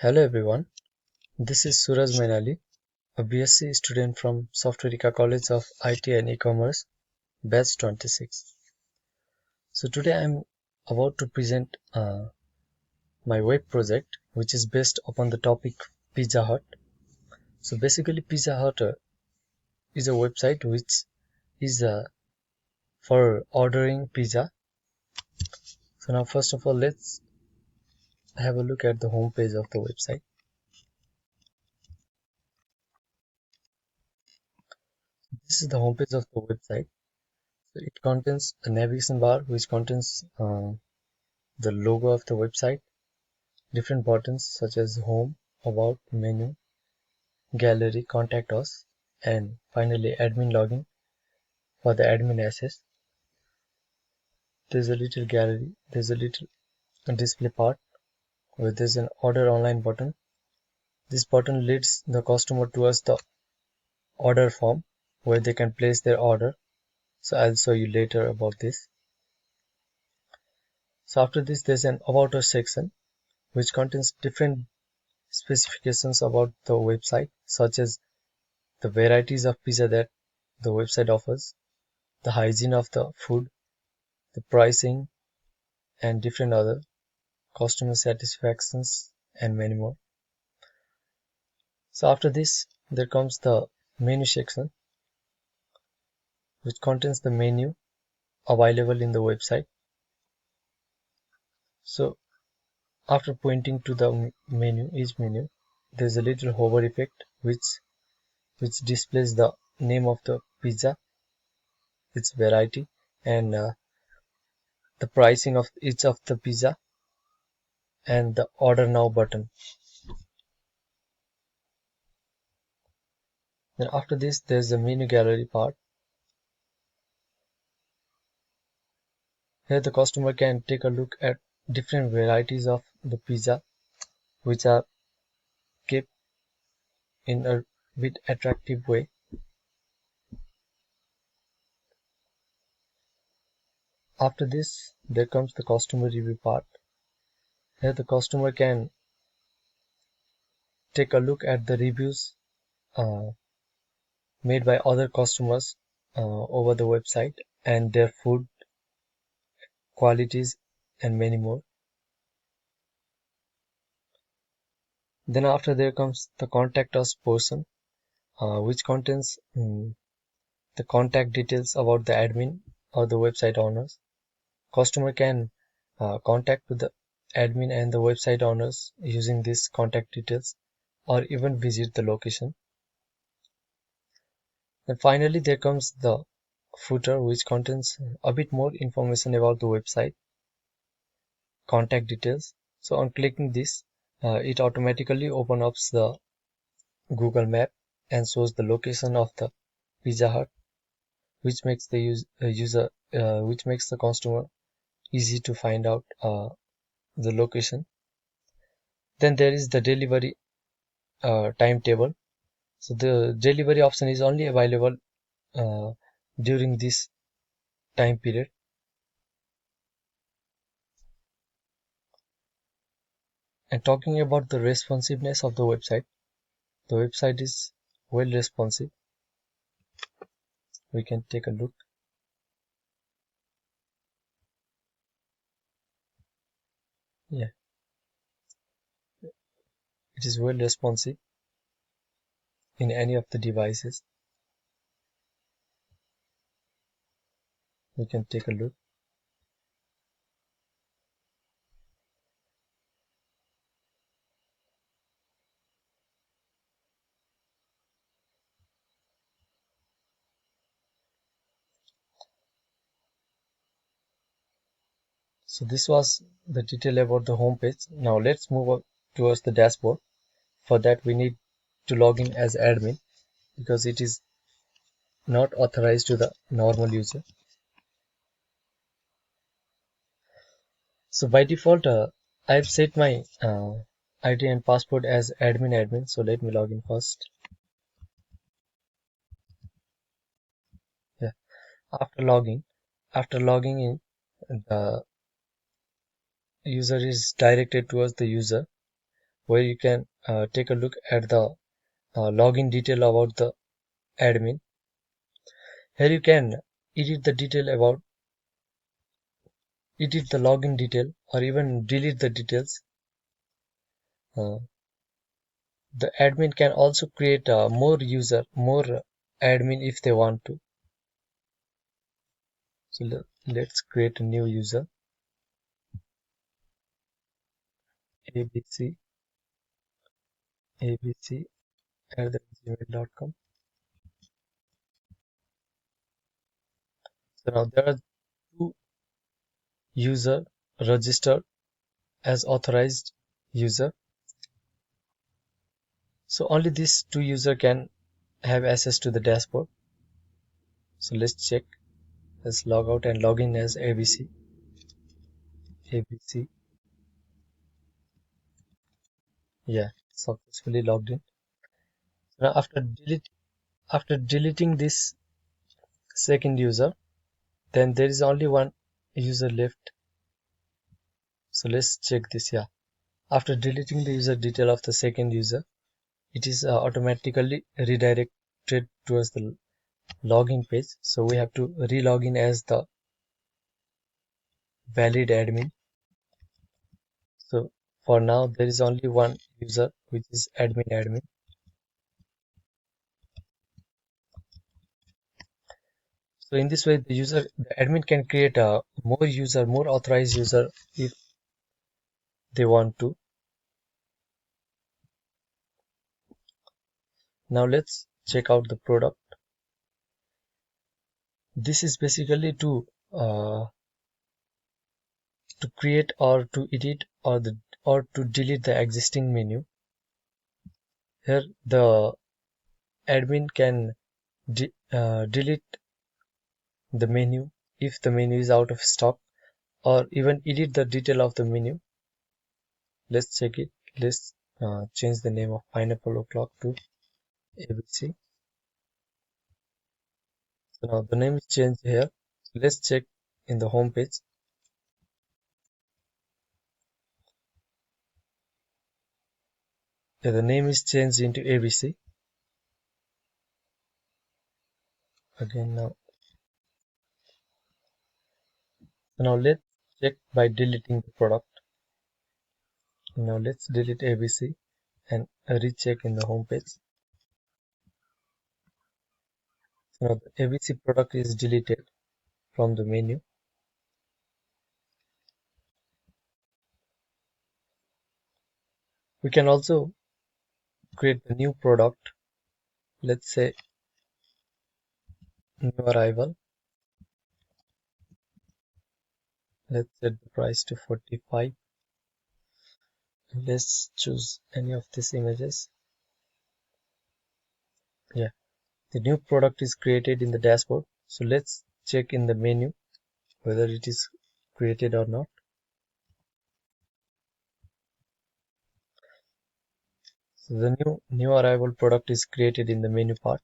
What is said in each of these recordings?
Hello everyone, this is Suraj Mainali, a BSc student from Softwareika College of IT and E-Commerce, batch 26. So today I'm about to present my web project, which is based upon the topic Pizza Hut. So basically Pizza Hut is a website which is for ordering pizza. So now first of all, let's have a look at the home page of the website. This is the home page of the website. So it contains a navigation bar which contains the logo of the website, different buttons such as home, about, menu, gallery, contact us, and finally admin login for the admin access. There's a little gallery, there's a little display part where there's an order online button. This button leads the customer towards the order form where they can place their order. So I'll show you later about this. So after this there's an about us section which contains different specifications about the website, such as the varieties of pizza that the website offers, the hygiene of the food, the pricing, and different other customer satisfactions and many more. So after this, there comes the menu section, which contains the menu available in the website. So after pointing to the menu, each menu, there's a little hover effect which displays the name of the pizza, its variety, and the pricing of each of the pizza, and the order now button. Then after this there's the menu gallery part. Here the customer can take a look at different varieties of the pizza which are kept in a bit attractive way. After this there comes the customer review part. Here the customer can take a look at the reviews made by other customers over the website and their food qualities and many more. Then after there comes the contact us portion, which contains the contact details about the admin or the website owners. Customer can contact with the admin and the website owners using these contact details or even visit the location. And finally there comes the footer, which contains a bit more information about the website, contact details. So on clicking this, it automatically opens up the Google map and shows the location of the Pizza Hut, which makes the which makes the customer easy to find out the location. Then there is the delivery timetable. So the delivery option is only available during this time period. And talking about the responsiveness of the website is well responsive. We can take a look. Yeah, it is well responsive in any of the devices. We can take a look. So this was the detail about the home page. Now let's move up towards the dashboard. For that we need to log in as admin because it is not authorized to the normal user. So by default I've set my ID and password as admin. So let me log in first. Yeah, after logging in, the user is directed towards the user where you can take a look at the login detail about the admin. Here you can edit the detail about edit the login detail or even delete the details. Uh, the admin can also create more admin if they want to. So let's create a new user, abc abc@gmail.com. So now there are two user registered as authorized user. So only these two user can have access to the dashboard. So let's check. Let's log out and log in as abc. Yeah, successfully logged in. Now after deleting this second user, then there is only one user left. So let's check this. Yeah, after deleting the user detail of the second user, it is automatically redirected towards the login page. So we have to re-log in as the valid admin. So for now there is only one user, which is admin. So in this way the admin can create a more authorized user if they want to. Now let's check out the product. This is basically to create or to edit or to delete the existing menu. Here the admin can delete the menu if the menu is out of stock, or even edit the detail of the menu. Let's check it. Let's change the name of pineapple o'clock to abc. So now the name is changed here. So let's check in the home page. Yeah, the name is changed into abc again now. So now let's check by deleting the product. Now let's delete abc and recheck in the home page. So now the abc product is deleted from the menu. We can also create a new product. Let's say new arrival. Let's set the price to 45. Let's choose any of these images. Yeah, the new product is created in the dashboard. So let's check in the menu whether it is created or not. So the new arrival product is created in the menu part.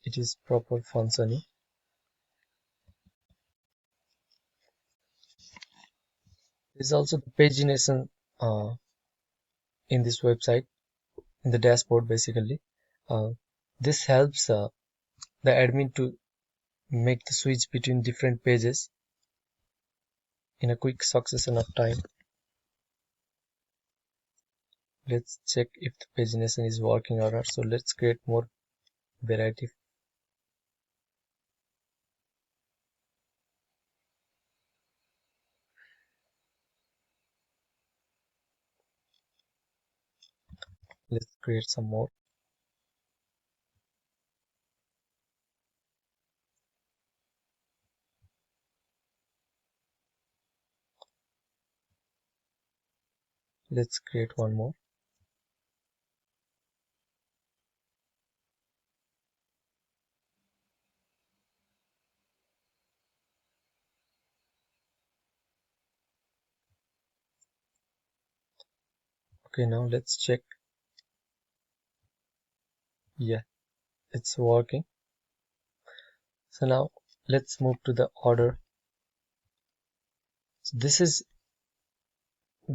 It is proper functioning. There is also the pagination in this website, in the dashboard basically. Uh, this helps the admin to make the switch between different pages in a quick succession of time. Let's check if the pagination is working or not. So let's create more variety. Let's create some more. Let's create one more. Okay, now let's check. Yeah, it's working. So now let's move to the order. So this is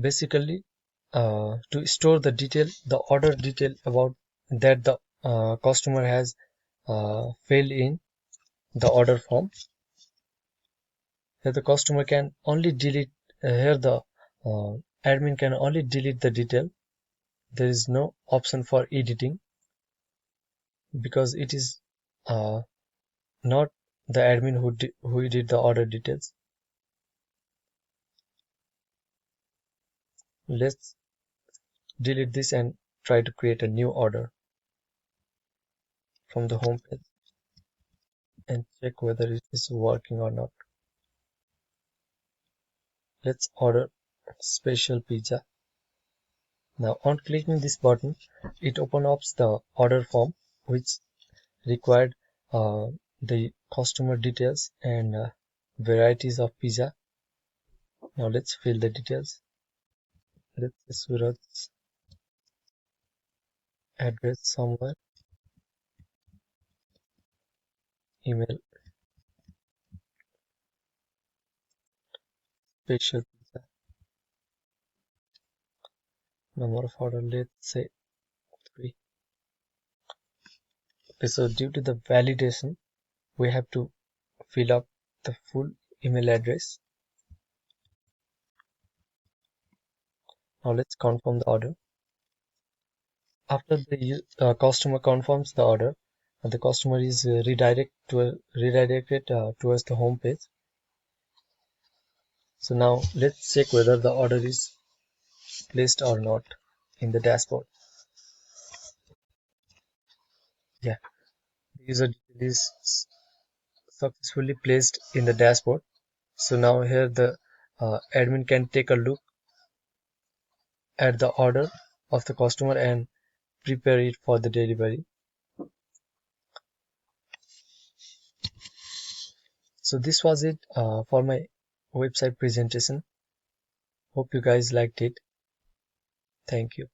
basically to store the order detail about that the customer has filled in the order form. Here the customer can only delete, here the admin can only delete the detail. There is no option for editing because it is not the admin who did the order details. Let's delete this and try to create a new order from the home page and check whether it is working or not. Let's order special pizza. Now on clicking this button, it opens up the order form which required the customer details and varieties of pizza. Now let's fill the details. Let's Surat's address somewhere, email, special pizza, number of order, let's say 3. Okay, so due to the validation, we have to fill up the full email address. Now let's confirm the order. After the customer confirms the order, the customer is redirected towards the home page. So now let's check whether the order is placed or not in the dashboard. Yeah, the user detail is successfully placed in the dashboard. So now here the admin can take a look at the order of the customer and prepare it for the delivery. So this was it for my website presentation. Hope you guys liked it. Thank you.